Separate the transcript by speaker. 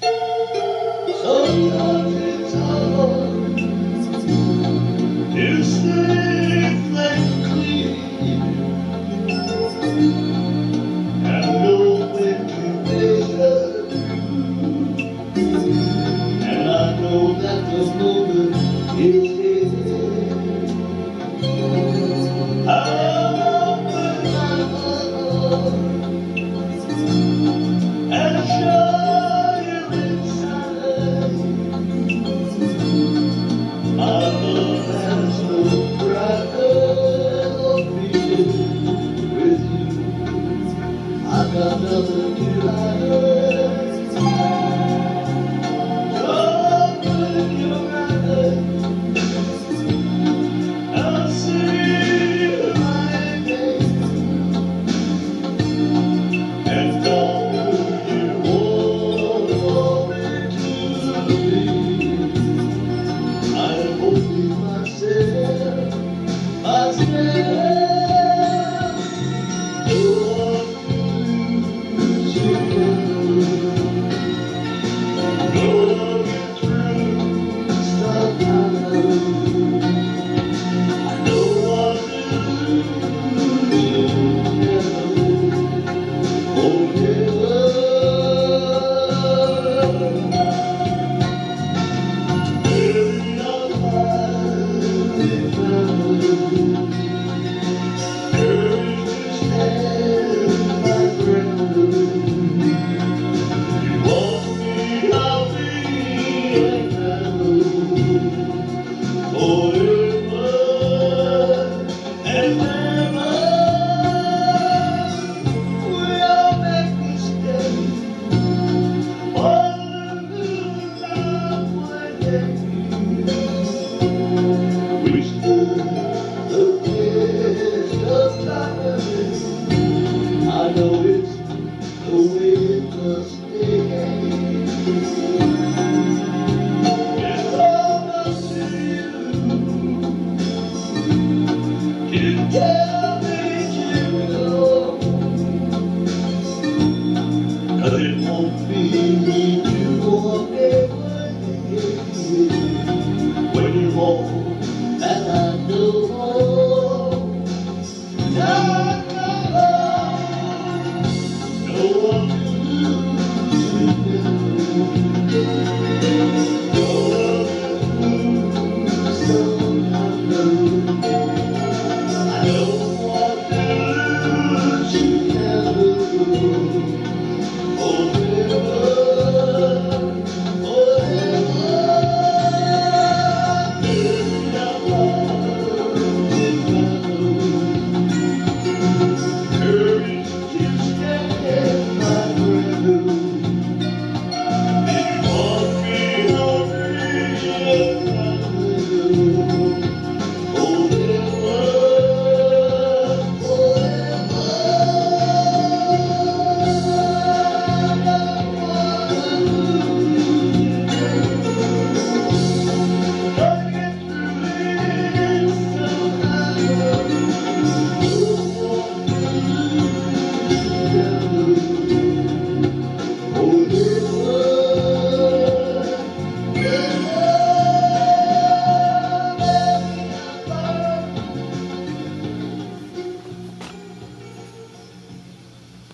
Speaker 1: Sometimes it's hard to stay clear and know when to measure, and I know that the moment is here. I'll open my heart and show you inside. My love has no brighter feeling with you. I've got nothing to hide. Open your eyes, I'll see my name. And don't you want me to be? I'm only myself. Oh, lose you. Know it's true, stop now. I don't want to lose you. Oh, yeah. Maybe I'll finally find you. Courage to stand my ground. You want me, I'll be around forever and ever. We'll make mistakes, all the love one day. We stood the test of time. I know it's the way it must be. It's all up to you to tell me to go, 'cause it won't be me.